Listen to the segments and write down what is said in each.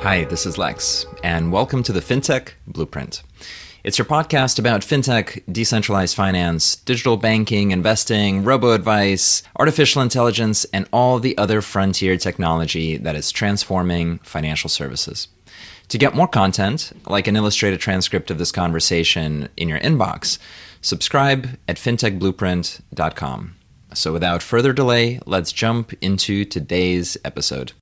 Hi, this is Lex, and welcome to the FinTech Blueprint. It's your podcast about fintech, decentralized finance, digital banking, investing, robo-advice, artificial intelligence, and all the other frontier technology that is transforming financial services. To get more content, like an illustrated transcript of this conversation in your inbox, subscribe at fintechblueprint.com. So without further delay, let's jump into today's episode.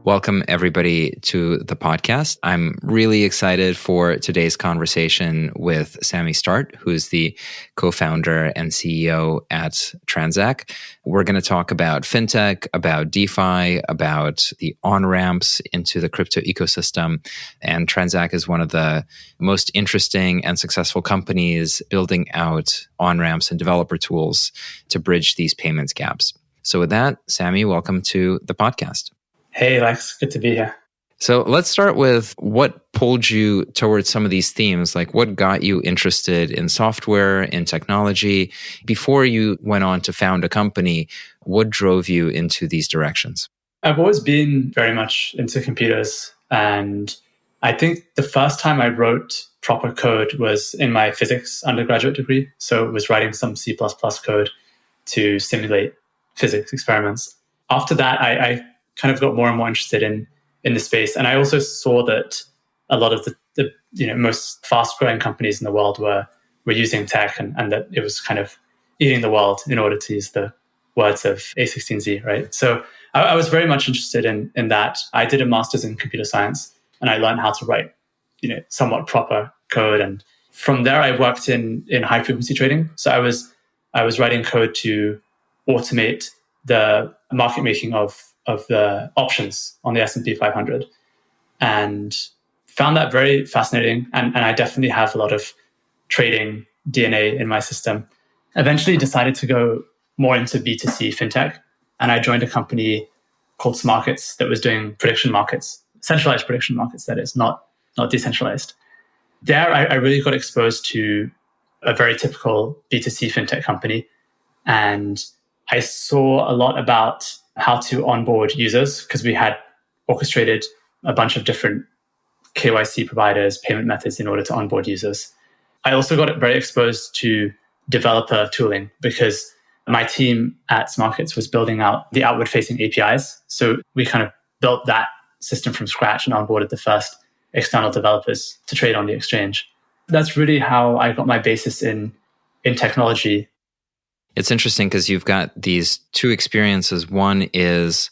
Welcome, everybody, to the podcast. I'm really excited for today's conversation with Sami Start, who is the co-founder and CEO at Transak. We're going to talk about fintech, about DeFi, about the on-ramps into the crypto ecosystem. And Transak is one of the most interesting and successful companies building out on-ramps and developer tools to bridge these payments gaps. So with that, Sami, welcome to the podcast. Hey, Lex, good to be here. So let's start with what pulled you towards some of these themes, like what got you interested in software, in technology. Before you went on to found a company, what drove you into these directions? I've always been very much into computers. And I think the first time I wrote proper code was in my physics undergraduate degree. So it was writing some C++ code to simulate physics experiments. After that, I kind of got more and more interested in the space. And I also saw that a lot of the most fast-growing companies in the world were using tech and that it was kind of eating the world, in order to use the words of A16Z, right? So I was very much interested in that. I did a master's in computer science and I learned how to write, somewhat proper code. And from there, I worked in high-frequency trading. So I was writing code to automate the market making of the options on the S&P 500, and found that very fascinating. And I definitely have a lot of trading DNA in my system. Eventually decided to go more into B2C fintech. And I joined a company called Smarkets that was doing prediction markets, centralized prediction markets, that is, not decentralized. There, I really got exposed to a very typical B2C fintech company. And I saw a lot about how to onboard users, because we had orchestrated a bunch of different KYC providers, payment methods in order to onboard users. I also got very exposed to developer tooling, because my team at Smarkets was building out the outward-facing APIs. So we kind of built that system from scratch and onboarded the first external developers to trade on the exchange. That's really how I got my basis in technology. It's interesting because you've got these two experiences. One is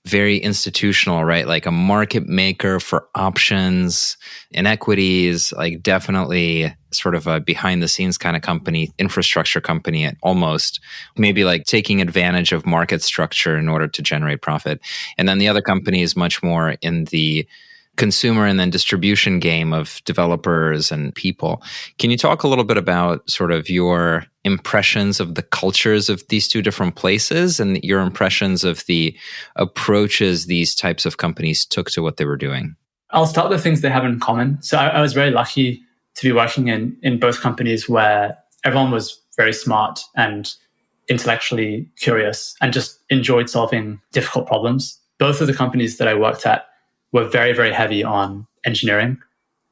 very institutional, right? Like a market maker for options and equities, like definitely sort of a behind the scenes kind of company, infrastructure company almost, maybe like taking advantage of market structure in order to generate profit. And then the other company is much more in the consumer and then distribution game of developers and people. Can you talk a little bit about sort of your impressions of the cultures of these two different places and your impressions of the approaches these types of companies took to what they were doing? I'll start with things they have in common. So I was very lucky to be working in both companies where everyone was very smart and intellectually curious and just enjoyed solving difficult problems. Both of the companies that I worked at were very, very heavy on engineering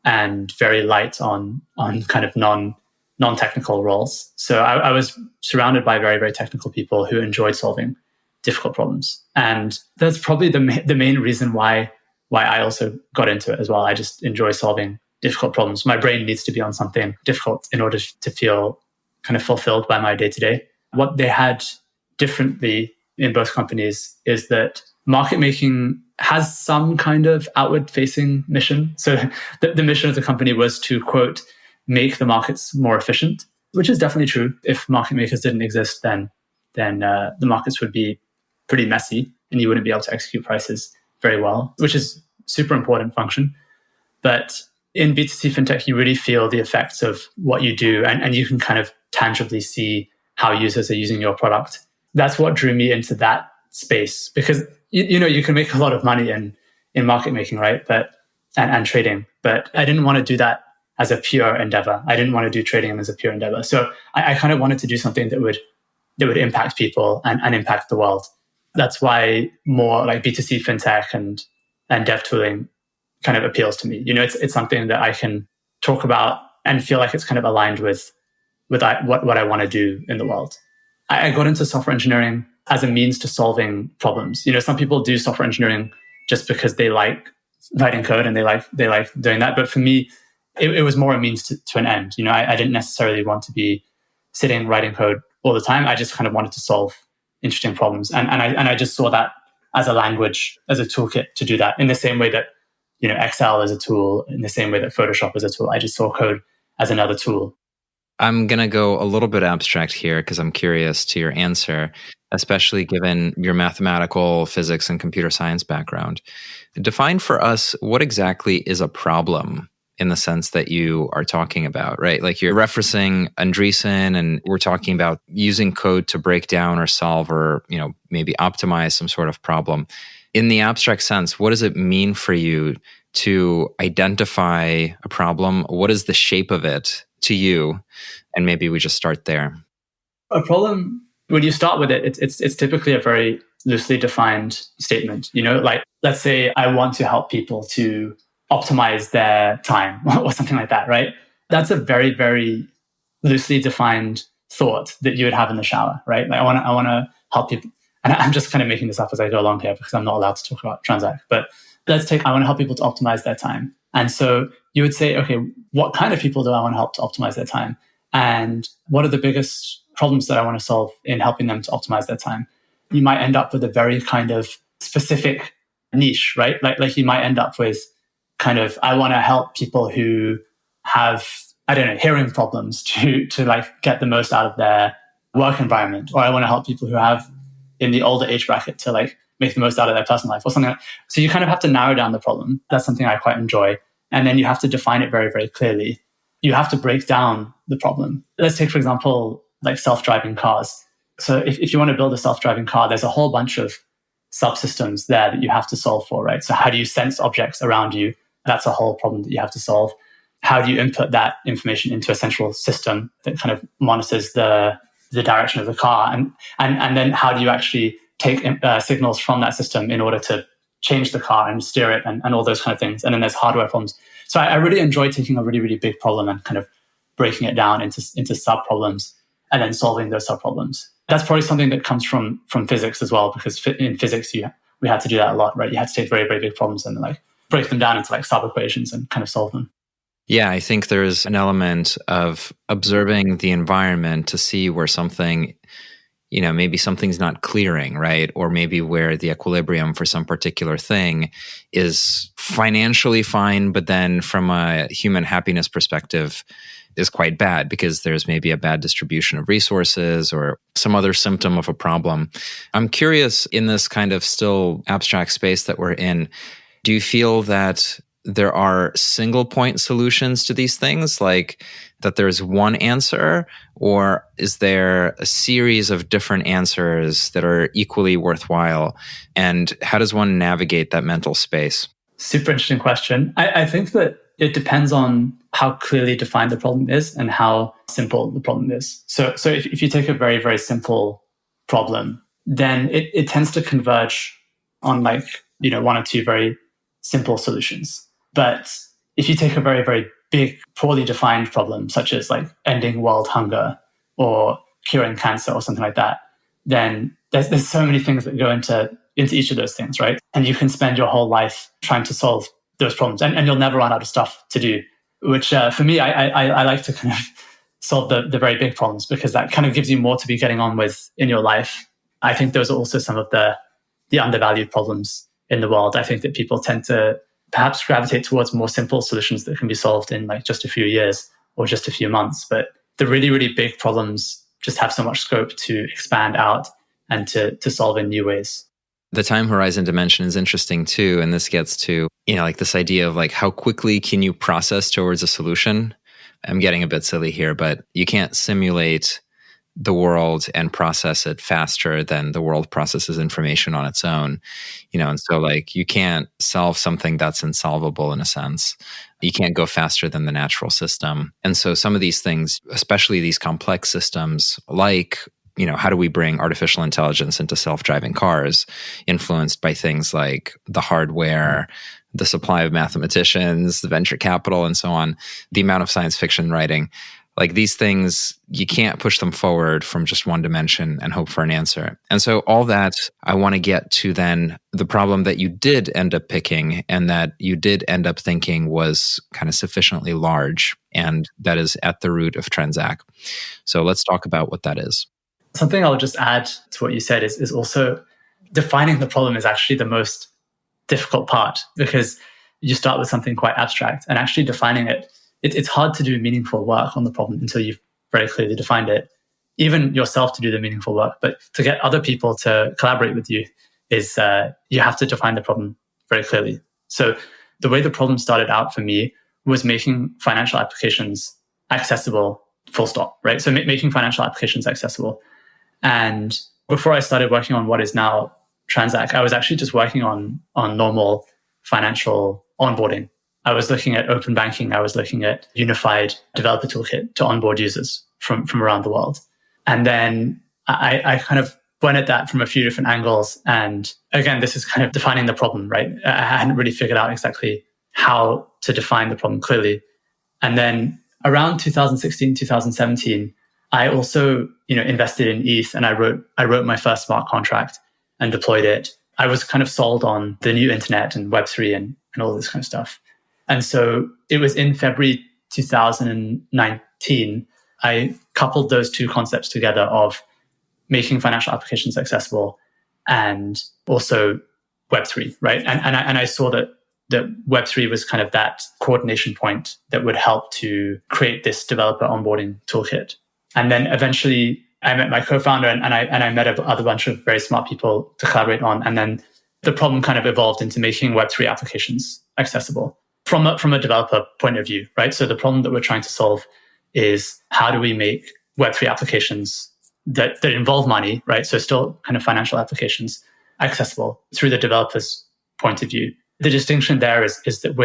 and very light on kind of non-technical roles. So I was surrounded by very, very technical people who enjoyed solving difficult problems. And that's probably the main reason why I also got into it as well. I just enjoy solving difficult problems. My brain needs to be on something difficult in order to feel kind of fulfilled by my day-to-day. What they had differently in both companies is that market making has some kind of outward-facing mission. So the mission of the company was to, quote, make the markets more efficient, which is definitely true. If market makers didn't exist, then the markets would be pretty messy and you wouldn't be able to execute prices very well, which is super important function. But in B2C fintech, you really feel the effects of what you do, and you can kind of tangibly see how users are using your product. That's what drew me into that space, because you can make a lot of money in market making, right? And trading. But I didn't want to do that as a pure endeavor. I didn't want to do trading as a pure endeavor. So I kind of wanted to do something that would that would impact people and impact the world. That's why more like B2C fintech and dev tooling kind of appeals to me. It's something that I can talk about and feel like it's kind of aligned with what I want to do in the world. I got into software engineering as a means to solving problems. Some people do software engineering just because they like writing code and they like doing that. But for me, it was more a means to an end. I didn't necessarily want to be sitting writing code all the time. I just kind of wanted to solve interesting problems. And I just saw that as a language, as a toolkit to do that, in the same way that, Excel is a tool, in the same way that Photoshop is a tool. I just saw code as another tool. I'm going to go a little bit abstract here because I'm curious to your answer, especially given your mathematical, physics, and computer science background. Define for us what exactly is a problem in the sense that you are talking about, right? Like you're referencing Andreessen, and we're talking about using code to break down or solve or, maybe optimize some sort of problem. In the abstract sense, what does it mean for you to identify a problem? What is the shape of it to you? And maybe we just start there. A problem, when you start with it, it's typically a very loosely defined statement. Like let's say I want to help people to optimize their time or something like that, right? That's a very, very loosely defined thought that you would have in the shower, right? Like I want to help people. And I'm just kind of making this up as I go along here because I'm not allowed to talk about Transak. But I want to help people to optimize their time. And so you would say, okay, what kind of people do I want to help to optimize their time? And what are the biggest problems that I want to solve in helping them to optimize their time? You might end up with a very kind of specific niche, right? Like you might end up with kind of, I want to help people who have, hearing problems to like get the most out of their work environment. Or I want to help people who have in the older age bracket to like make the most out of their personal life or something like that. So you kind of have to narrow down the problem. That's something I quite enjoy. And then you have to define it very, very clearly. You have to break down the problem. Let's take, for example, like self-driving cars. So if you want to build a self-driving car, there's a whole bunch of subsystems there that you have to solve for, right? So how do you sense objects around you? That's a whole problem that you have to solve. How do you input that information into a central system that kind of monitors the direction of the car? And then how do you actually take signals from that system in order to change the car and steer it and all those kind of things? And then there's hardware problems. So I really enjoy taking a really, really big problem and kind of breaking it down into sub-problems and then solving those sub-problems. That's probably something that comes from physics as well, because in physics, we had to do that a lot, right? You had to take very, very big problems and like break them down into like sub-equations and kind of solve them. Yeah, I think there's an element of observing the environment to see where something, maybe something's not clearing, right? Or maybe where the equilibrium for some particular thing is financially fine, but then from a human happiness perspective is quite bad because there's maybe a bad distribution of resources or some other symptom of a problem. I'm curious, in this kind of still abstract space that we're in, do you feel that there are single point solutions to these things, like that there's one answer, or is there a series of different answers that are equally worthwhile? And how does one navigate that mental space? Super interesting question. I think that it depends on how clearly defined the problem is and how simple the problem is. So if you take a very, very simple problem, then it tends to converge on like, one or two very simple solutions. But if you take a very, very big, poorly defined problem, such as like ending world hunger or curing cancer or something like that, then there's so many things that go into each of those things, right? And you can spend your whole life trying to solve those problems, and you'll never run out of stuff to do, which for me, I like to kind of solve the very big problems because that kind of gives you more to be getting on with in your life. I think those are also some of the undervalued problems in the world. I think that people tend to perhaps gravitate towards more simple solutions that can be solved in like just a few years or just a few months. But the really, really big problems just have so much scope to expand out and to solve in new ways. The time horizon dimension is interesting too. And this gets to, like this idea of like, how quickly can you process towards a solution? I'm getting a bit silly here, but you can't simulate the world and process it faster than the world processes information on its own, and so like you can't solve something that's insolvable in a sense. You can't go faster than the natural system. And so some of these things, especially these complex systems like how do we bring artificial intelligence into self-driving cars, influenced by things like the hardware, the supply of mathematicians, the venture capital, and so on, the amount of science fiction writing. Like these things, you can't push them forward from just one dimension and hope for an answer. And so all that, I want to get to then the problem that you did end up picking and that you did end up thinking was kind of sufficiently large, and that is at the root of Transak. So let's talk about what that is. Something I'll just add to what you said is also defining the problem is actually the most difficult part, because you start with something quite abstract and actually defining it. It's hard to do meaningful work on the problem until you've very clearly defined it. Even yourself to do the meaningful work, but to get other people to collaborate with you is you have to define the problem very clearly. So the way the problem started out for me was making financial applications accessible, full stop, right? So making financial applications accessible. And before I started working on what is now Transak, I was actually just working on normal financial onboarding. I was looking at open banking. I was looking at unified developer toolkit to onboard users from around the world. And then I kind of went at that from a few different angles. And again, this is kind of defining the problem, right? I hadn't really figured out exactly how to define the problem clearly. And then around 2016, 2017, I also, invested in ETH, and I wrote my first smart contract and deployed it. I was kind of sold on the new internet and Web3 and all this kind of stuff. And so it was in February 2019, I coupled those two concepts together of making financial applications accessible and also Web3, right? And I saw that Web3 was kind of that coordination point that would help to create this developer onboarding toolkit. And then eventually I met my co-founder and I met a other bunch of very smart people to collaborate on. And then the problem kind of evolved into making Web3 applications accessible from a developer point of view, right? So the problem that we're trying to solve is how do we make Web3 applications that involve money, right? So still kind of financial applications accessible through the developer's point of view. The distinction there is that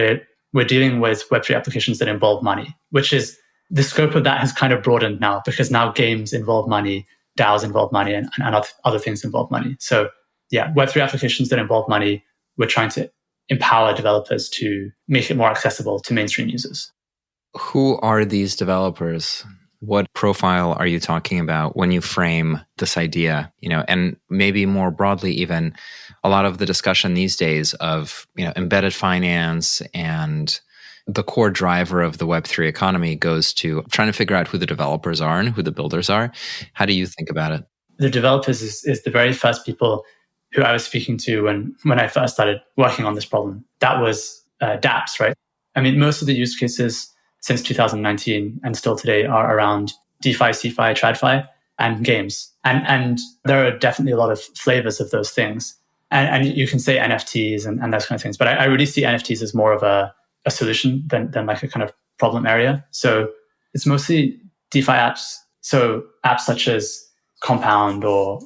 we're dealing with Web3 applications that involve money, which is the scope of that has kind of broadened now because now games involve money, DAOs involve money, and other things involve money. So yeah, Web3 applications that involve money, we're trying to empower developers to make it more accessible to mainstream users. Who are these developers? What profile are you talking about when you frame this idea? And maybe more broadly, even a lot of the discussion these days of embedded finance and the core driver of the Web3 economy goes to trying to figure out who the developers are and who the builders are. How do you think about it? The developers is the very first people who I was speaking to when I first started working on this problem. That was dApps, right? I mean, most of the use cases since 2019 and still today are around DeFi, CeFi, TradFi, and games. And there are definitely a lot of flavors of those things. And you can say NFTs and those kind of things. But I really see NFTs as more of a solution than like a kind of problem area. So it's mostly DeFi apps. So apps such as Compound or,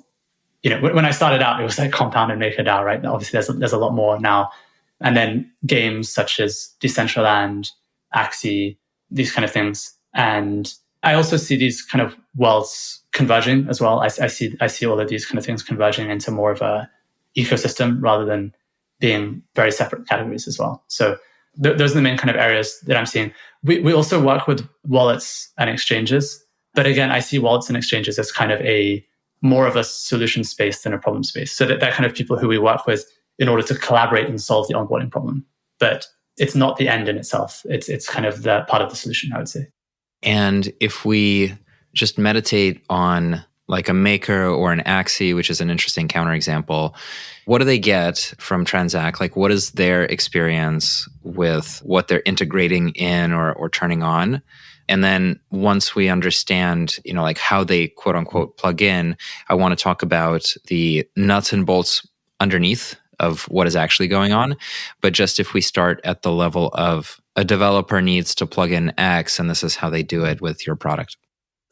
when I started out, it was like Compound and MakerDAO, right? Obviously, there's a lot more now. And then games such as Decentraland, Axie, these kind of things. And I also see these kind of worlds converging as well. I see all of these kind of things converging into more of a ecosystem rather than being very separate categories as well. So those are the main kind of areas that I'm seeing. We also work with wallets and exchanges. But again, I see wallets and exchanges as kind of more of a solution space than a problem space. So that kind of people who we work with in order to collaborate and solve the onboarding problem. But it's not the end in itself. It's kind of the part of the solution, I would say. And if we just meditate on like a Maker or an Axie, which is an interesting counterexample, what do they get from Transak? Like, what is their experience with what they're integrating in or turning on? And then once we understand, like how they quote unquote plug in, I want to talk about the nuts and bolts underneath of what is actually going on. But just if we start at the level of a developer needs to plug in X, and this is how they do it with your product.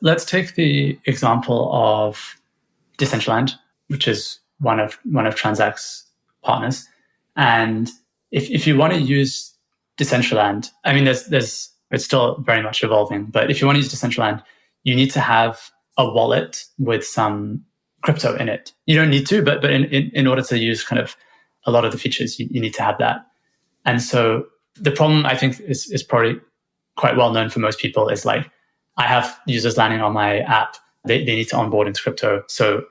Let's take the example of Decentraland, which is one of Transak's partners. And if you want to use Decentraland, I mean, it's still very much evolving, but if you want to use Decentraland, you need to have a wallet with some crypto in it. You don't need to, but in order to use kind of a lot of the features, you need to have that. And so the problem, I think, is probably quite well known for most people is like, I have users landing on my app. They need to onboard into crypto. So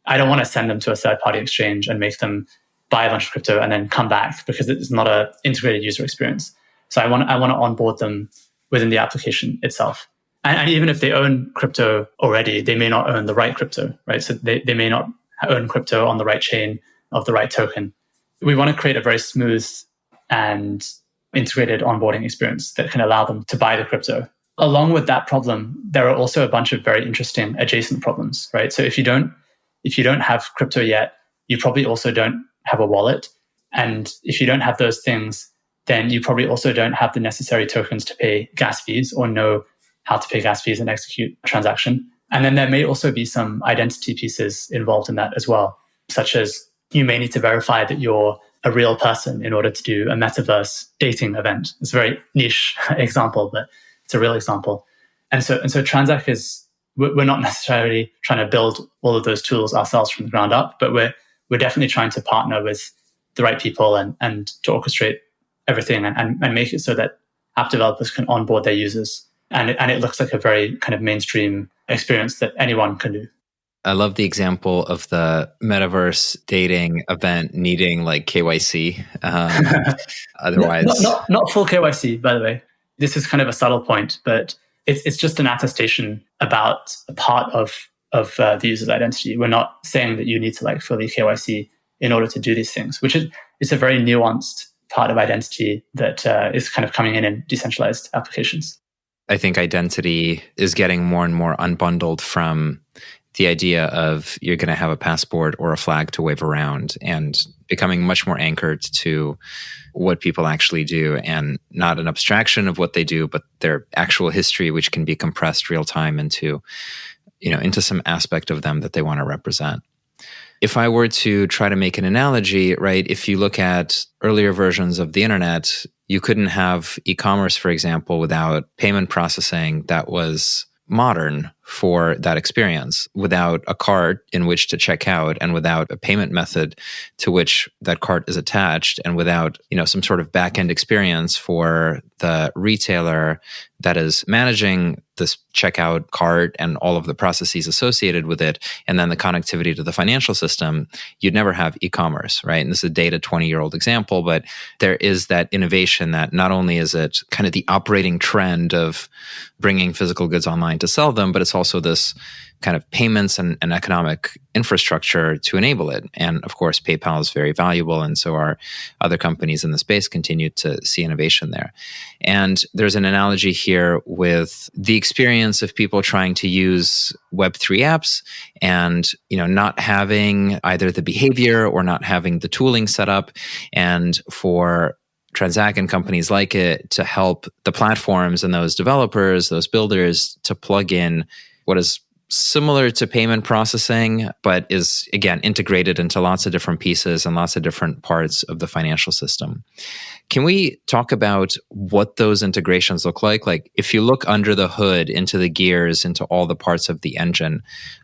I don't want to send them to a third-party exchange and make them buy a bunch of crypto and then come back because it's not an integrated user experience. So I want to onboard them within the application itself. And even if they own crypto already, they may not own the right crypto, right? So they may not own crypto on the right chain of the right token. We want to create a very smooth and integrated onboarding experience that can allow them to buy the crypto. Along with that problem, there are also a bunch of very interesting adjacent problems, right? So if you don't have crypto yet, you probably also don't have a wallet. And if you don't have those things, then you probably also don't have the necessary tokens to pay gas fees or know how to pay gas fees and execute a transaction. And then there may also be some identity pieces involved in that as well, such as you may need to verify that you're a real person in order to do a metaverse dating event. It's a very niche example, but it's a real example. And so Transak we're not necessarily trying to build all of those tools ourselves from the ground up, but we're definitely trying to partner with the right people and to orchestrate everything and make it so that app developers can onboard their users. And it looks like a very kind of mainstream experience that anyone can do. I love the example of the metaverse dating event needing like KYC. Otherwise, not full KYC, by the way. This is kind of a subtle point, but it's just an attestation about a part of the user's identity. We're not saying that you need to like fully KYC in order to do these things, which is a very nuanced part of identity that is kind of coming in decentralized applications. I think identity is getting more and more unbundled from the idea of you're going to have a passport or a flag to wave around and becoming much more anchored to what people actually do and not an abstraction of what they do, but their actual history, which can be compressed real time into some aspect of them that they want to represent. If I were to try to make an analogy, right, if you look at earlier versions of the internet, you couldn't have e-commerce, for example, without payment processing that was modern for that experience, without a cart in which to check out and without a payment method to which that cart is attached and without, some sort of back-end experience for the retailer that is managing this checkout cart and all of the processes associated with it, and then the connectivity to the financial system, you'd never have e-commerce, right? And this is a dated 20-year-old example, but there is that innovation that not only is it kind of the operating trend of bringing physical goods online to sell them, but it's also this kind of payments and economic infrastructure to enable it. And of course, PayPal is very valuable. And so are other companies in the space continue to see innovation there. And there's an analogy here with the experience of people trying to use Web3 apps and, not having either the behavior or not having the tooling set up. And for Transak and companies like it to help the platforms and those developers, those builders to plug in what is similar to payment processing, but is, again, integrated into lots of different pieces and lots of different parts of the financial system. Can we talk about what those integrations look like? Like, if you look under the hood, into the gears, into all the parts of the engine,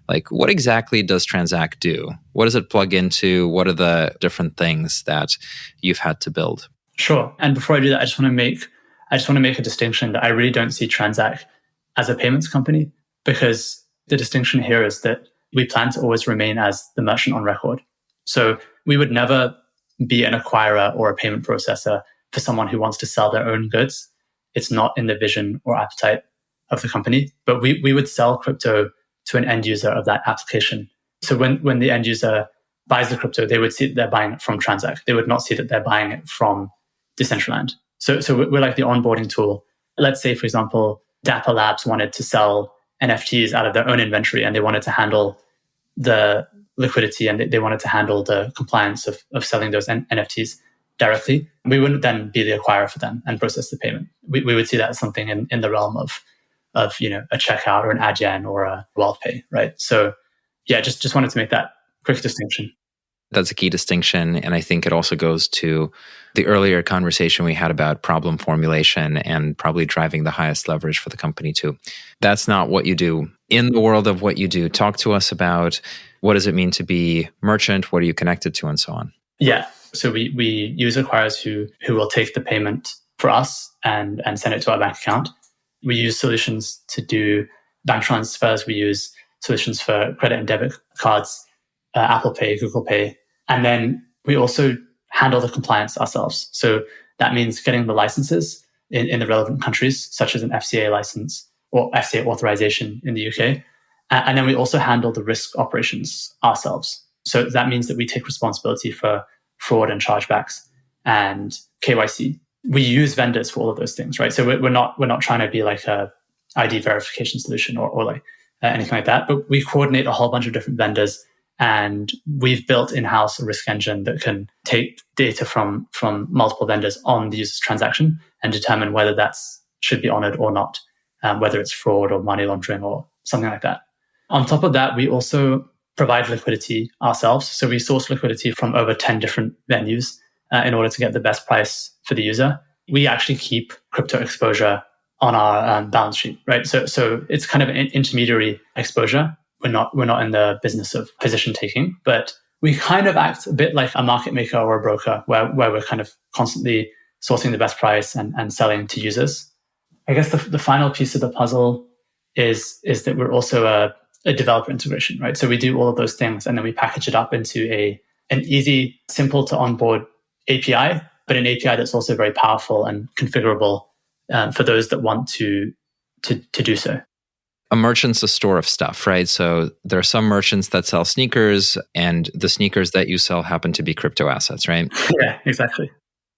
like, what exactly does Transak do? What does it plug into? What are the different things that you've had to build? Sure. And before I do that, I just want to make a distinction that I really don't see Transak as a payments company, because the distinction here is that we plan to always remain as the merchant on record. So we would never be an acquirer or a payment processor for someone who wants to sell their own goods. It's not in the vision or appetite of the company, but we would sell crypto to an end user of that application. So when the end user buys the crypto, they would see that they're buying it from Transak. They would not see that they're buying it from Decentraland. So we're like the onboarding tool. Let's say, for example, Dapper Labs wanted to sell NFTs out of their own inventory and they wanted to handle the liquidity and they wanted to handle the compliance of selling those NFTs directly. We wouldn't then be the acquirer for them and process the payment. We would see that as something in the realm of a checkout or an Adyen or a WorldPay, right? So yeah, just wanted to make that quick distinction. That's a key distinction. And I think it also goes to the earlier conversation we had about problem formulation and probably driving the highest leverage for the company too. That's not what you do in the world of what you do, talk to us about what does it mean to be merchant? What are you connected to and so on? Yeah. So we use acquirers who will take the payment for us and send it to our bank account. We use solutions to do bank transfers. We use solutions for credit and debit cards, Apple Pay, Google Pay. And then we also handle the compliance ourselves. So that means getting the licenses in the relevant countries, such as an FCA license or FCA authorization in the UK. And then we also handle the risk operations ourselves. So that means that we take responsibility for fraud and chargebacks and KYC. We use vendors for all of those things, right? So we're not trying to be like a ID verification solution or like anything like that, but we coordinate a whole bunch of different vendors, and we've built in-house a risk engine that can take data from multiple vendors on the user's transaction and determine whether that should be honored or not, whether it's fraud or money laundering or something like that. On top of that, we also provide liquidity ourselves. So we source liquidity from over 10 different venues in order to get the best price for the user. We actually keep crypto exposure on our balance sheet, right? So it's kind of an intermediary exposure. We're not in the business of position taking, but we kind of act a bit like a market maker or a broker where we're kind of constantly sourcing the best price and selling to users. I guess the final piece of the puzzle is that we're also a developer integration, right? So we do all of those things and then we package it up into an easy, simple to onboard API, but an API that's also very powerful and configurable for those that want to do so. A merchant's a store of stuff, right? So there are some merchants that sell sneakers, and the sneakers that you sell happen to be crypto assets, right? Yeah, exactly.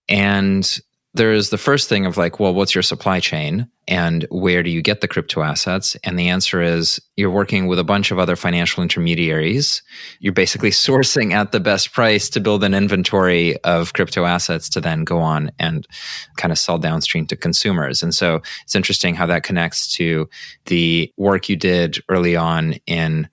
And there's the first thing of like, well, what's your supply chain and where do you get the crypto assets? And the answer is you're working with a bunch of other financial intermediaries. You're basically sourcing at the best price to build an inventory of crypto assets to then go on and kind of sell downstream to consumers. And so it's interesting how that connects to the work you did early on in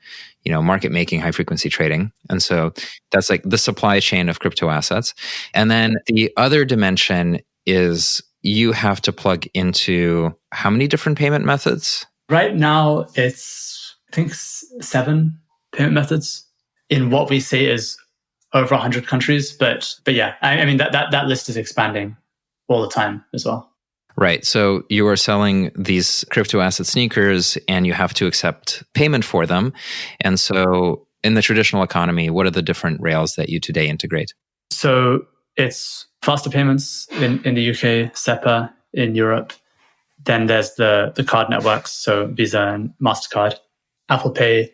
market making, high frequency trading. And so that's like the supply chain of crypto assets. And then the other dimension is you have to plug into how many different payment methods? Right now, it's, I think, 7 payment methods in what we say is over 100 countries. But yeah, I mean, that list is expanding all the time as well. Right. So you are selling these crypto asset sneakers and you have to accept payment for them. And so in the traditional economy, what are the different rails that you today integrate? So it's faster payments in the UK, SEPA in Europe. Then there's the card networks, so Visa and MasterCard, Apple Pay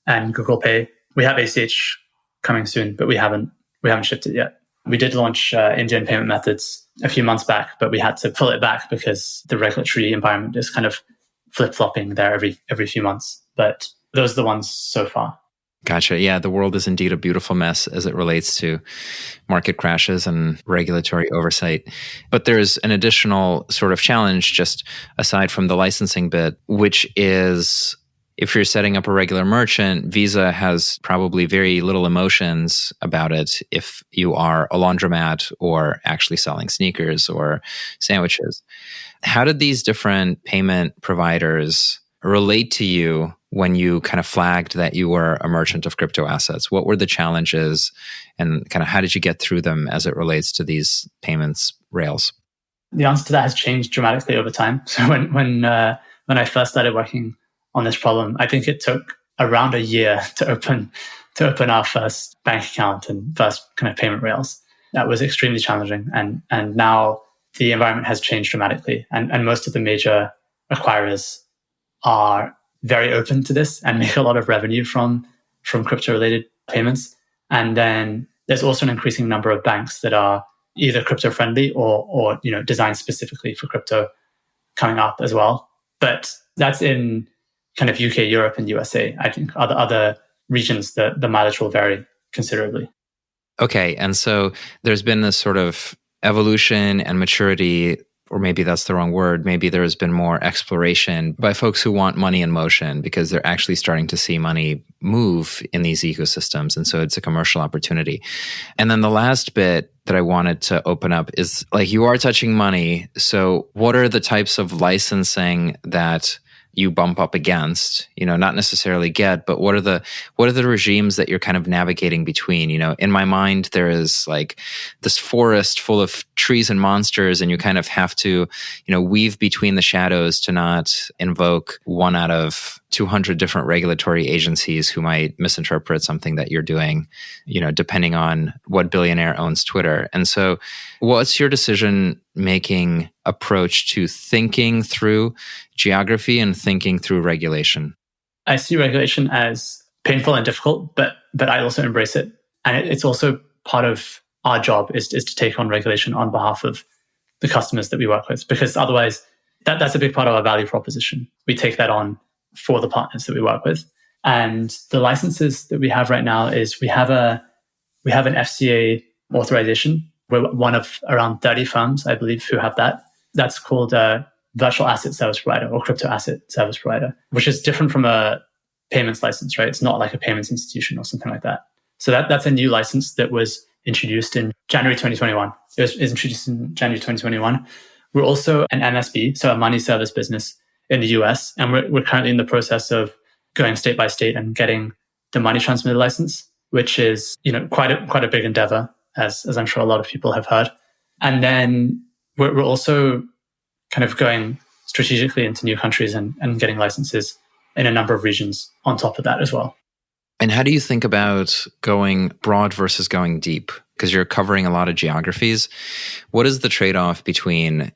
and Google Pay. We have ACH coming soon, but we haven't shipped it yet. We did launch Indian payment methods a few months back, but we had to pull it back because the regulatory environment is kind of flip-flopping there every few months. But those are the ones so far. Gotcha. Yeah, the world is indeed a beautiful mess as it relates to market crashes and regulatory oversight. But there's an additional sort of challenge just aside from the licensing bit, which is if you're setting up a regular merchant, Visa has probably very little emotions about it if you are a laundromat or actually selling sneakers or sandwiches. How did these different payment providers relate to you when you kind of flagged that you were a merchant of crypto assets? What were the challenges and kind of how did you get through them as it relates to these payments rails? The answer to that has changed dramatically over time. So when I first started working on this problem, I think it took around a year to open our first bank account and first kind of payment rails. That was extremely challenging. And now the environment has changed dramatically. And most of the major acquirers are very open to this and make a lot of revenue from crypto-related payments. And then there's also an increasing number of banks that are either crypto-friendly or designed specifically for crypto coming up as well. But that's in kind of UK, Europe, and USA. I think other regions, the mileage will vary considerably. Okay, and so there's been this sort of evolution and maturity, or maybe that's the wrong word. Maybe there's been more exploration by folks who want money in motion because they're actually starting to see money move in these ecosystems. And so it's a commercial opportunity. And then the last bit that I wanted to open up is like you are touching money. So what are the types of licensing that you bump up against, not necessarily get, but what are the regimes that you're kind of navigating between? In my mind, there is like this forest full of trees and monsters, and you kind of have to, weave between the shadows to not invoke one out of 200 different regulatory agencies who might misinterpret something that you're doing, depending on what billionaire owns Twitter. And so what's your decision-making approach to thinking through geography and thinking through regulation? I see regulation as painful and difficult, but I also embrace it. And it's also part of our job is to take on regulation on behalf of the customers that we work with, because otherwise that's a big part of our value proposition. We take that on for the partners that we work with. And the licenses that we have right now is we have an FCA authorization. We're one of around 30 firms, I believe, who have that. That's called a virtual asset service provider or crypto asset service provider, which is different from a payments license, right? It's not like a payments institution or something like that. So that's a new license that was introduced in January 2021. It was introduced in January 2021. We're also an MSB, so a money service business in the US. And we're currently in the process of going state by state and getting the money transmitter license, which is, quite a big endeavor, as I'm sure a lot of people have heard. And then we're also kind of going strategically into new countries and getting licenses in a number of regions on top of that as well. And how do you think about going broad versus going deep? Because you're covering a lot of geographies. What is the trade-off between,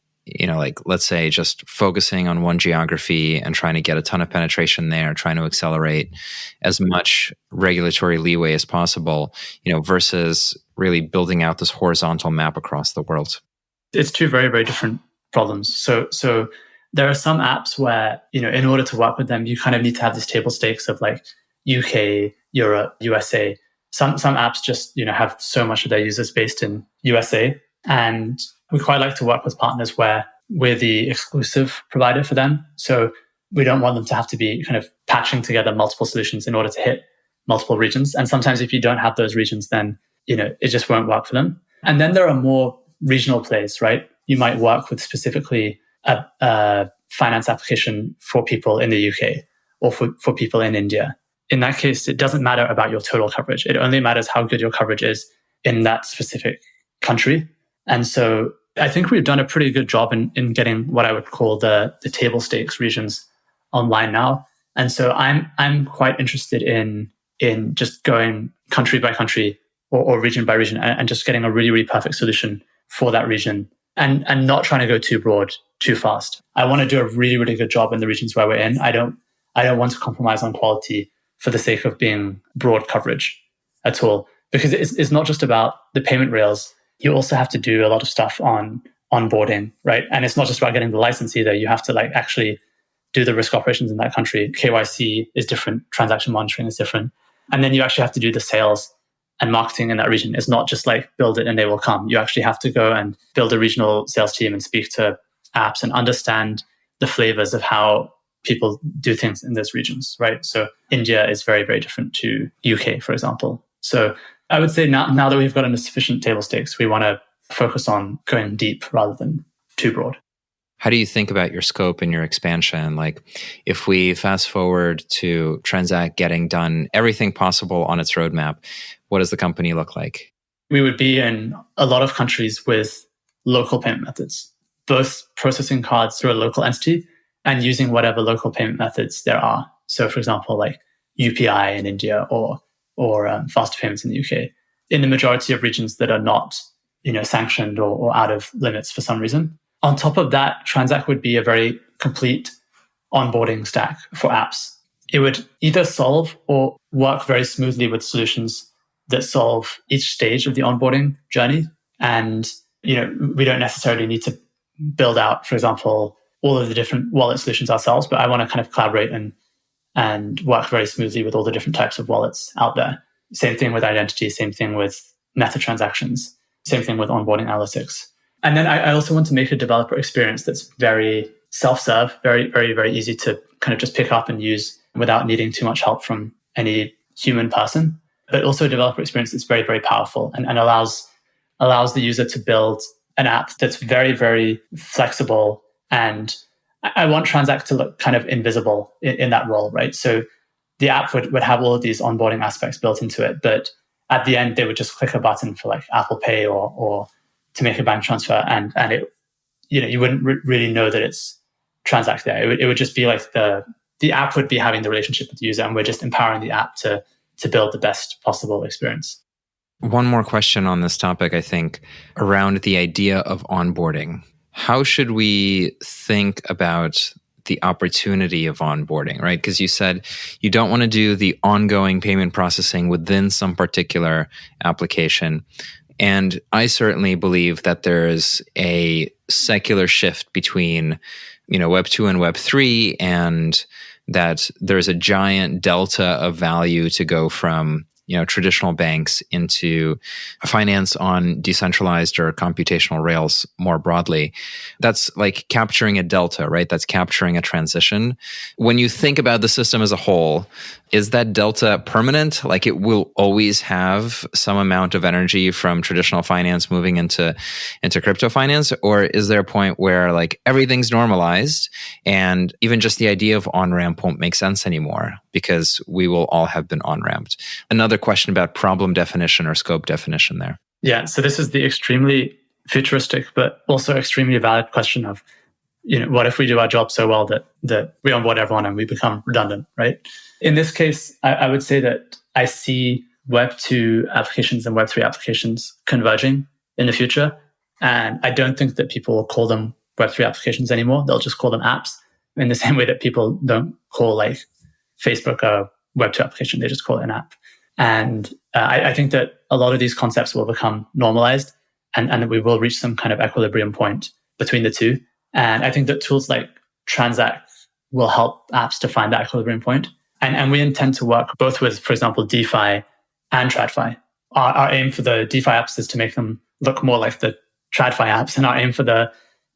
let's say just focusing on one geography and trying to get a ton of penetration there, trying to accelerate as much regulatory leeway as possible, versus really building out this horizontal map across the world? It's two very, very different problems. So there are some apps where, in order to work with them, you kind of need to have this table stakes of like UK, Europe, USA. Some apps just, have so much of their users based in USA. And we quite like to work with partners where we're the exclusive provider for them. So we don't want them to have to be kind of patching together multiple solutions in order to hit multiple regions. And sometimes if you don't have those regions, then, it just won't work for them. And then there are more regional plays, right? You might work with specifically a finance application for people in the UK or for people in India. In that case, it doesn't matter about your total coverage. It only matters how good your coverage is in that specific country. And so I think we've done a pretty good job in getting what I would call the table stakes regions online now. And so I'm quite interested in just going country by country or region by region and just getting a really, really perfect solution for that region and not trying to go too broad too fast. I want to do a really, really good job in the regions where we're in. I don't want to compromise on quality for the sake of being broad coverage at all, because it's not just about the payment rails. You also have to do a lot of stuff on onboarding, right? And it's not just about getting the license either. You have to actually do the risk operations in that country. KYC is different. Transaction monitoring is different. And then you actually have to do the sales and marketing in that region. It's not just build it and they will come. You actually have to go and build a regional sales team and speak to apps and understand the flavors of how people do things in those regions, right? So India is very, very different to UK, for example. So I would say now that we've gotten a sufficient table stakes, we want to focus on going deep rather than too broad. How do you think about your scope and your expansion? If we fast forward to Transak getting done everything possible on its roadmap, what does the company look like? We would be in a lot of countries with local payment methods, both processing cards through a local entity and using whatever local payment methods there are. So, for example, UPI in India or faster payments in the UK, in the majority of regions that are not, sanctioned or out of limits for some reason. On top of that, Transak would be a very complete onboarding stack for apps. It would either solve or work very smoothly with solutions that solve each stage of the onboarding journey. And, we don't necessarily need to build out, for example, all of the different wallet solutions ourselves, but I want to kind of collaborate and work very smoothly with all the different types of wallets out there. Same thing with identity, same thing with meta transactions, same thing with onboarding analytics. And then I also want to make a developer experience that's very self-serve, very, very, very easy to kind of just pick up and use without needing too much help from any human person, but also a developer experience that's very, very powerful and allows the user to build an app that's very, very flexible and I want Transak to look kind of invisible in that role, right? So the app would have all of these onboarding aspects built into it, but at the end, they would just click a button for like Apple Pay or to make a bank transfer, and it, you wouldn't really know that it's Transak there. It would just be like the app would be having the relationship with the user, and we're just empowering the app to build the best possible experience. One more question on this topic, I think, around the idea of onboarding. How should we think about the opportunity of onboarding, right? Because you said you don't want to do the ongoing payment processing within some particular application. And I certainly believe that there's a secular shift between, Web 2 and Web 3, and that there's a giant delta of value to go from traditional banks into finance on decentralized or computational rails more broadly. That's like capturing a delta, right? That's capturing a transition. When you think about the system as a whole, is that delta permanent? Like it will always have some amount of energy from traditional finance moving into crypto finance? Or is there a point where like everything's normalized and even just the idea of on-ramp won't make sense anymore because we will all have been on-ramped? Another question about problem definition or scope definition there. Yeah, so this is the extremely futuristic, but also extremely valid question of, what if we do our job so well that we onboard everyone and we become redundant, right? In this case, I would say that I see Web 2 applications and Web 3 applications converging in the future. And I don't think that people will call them Web 3 applications anymore. They'll just call them apps in the same way that people don't call like Facebook a Web 2 application. They just call it an app. And I think that a lot of these concepts will become normalized and that we will reach some kind of equilibrium point between the two. And I think that tools like Transak will help apps to find that equilibrium point. And we intend to work both with, for example, DeFi and TradFi. Our aim for the DeFi apps is to make them look more like the TradFi apps. And our aim for the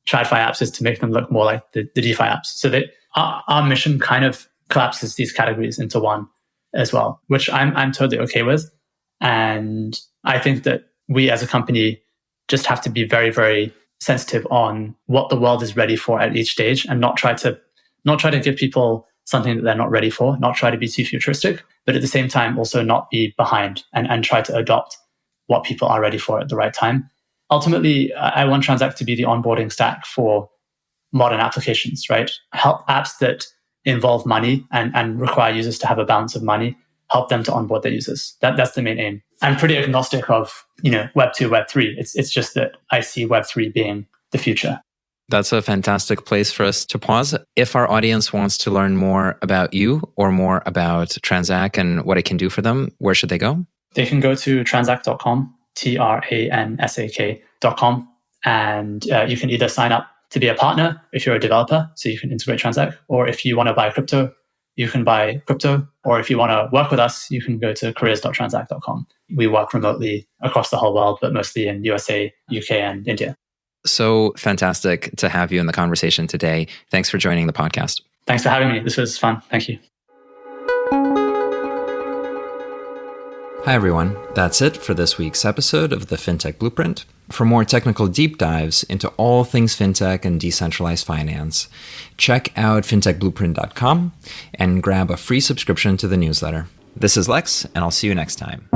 TradFi apps is to make them look more like the DeFi apps. So that our mission kind of collapses these categories into one as well, which I'm totally okay with. And I think that we as a company just have to be very, very sensitive on what the world is ready for at each stage and not try to give people something that they're not ready for, not try to be too futuristic, but at the same time also not be behind and try to adopt what people are ready for at the right time. Ultimately, I want Transak to be the onboarding stack for modern applications, right? Help apps that involve money and require users to have a balance of money, help them to onboard their users. That's the main aim. I'm pretty agnostic of, Web 2, Web 3. It's just that I see Web 3 being the future. That's a fantastic place for us to pause. If our audience wants to learn more about you or more about Transak and what it can do for them, where should they go? They can go to transak.com, transak.com, and you can either sign up to be a partner if you're a developer, so you can integrate Transak, or if you want to buy crypto, you can buy crypto, or if you want to work with us, you can go to careers.transak.com. We work remotely across the whole world, but mostly in USA, UK, and India. So fantastic to have you in the conversation today. Thanks for joining the podcast. Thanks for having me. This was fun. Thank you. Hi, everyone. That's it for this week's episode of the FinTech Blueprint. For more technical deep dives into all things fintech and decentralized finance, check out fintechblueprint.com and grab a free subscription to the newsletter. This is Lex, and I'll see you next time.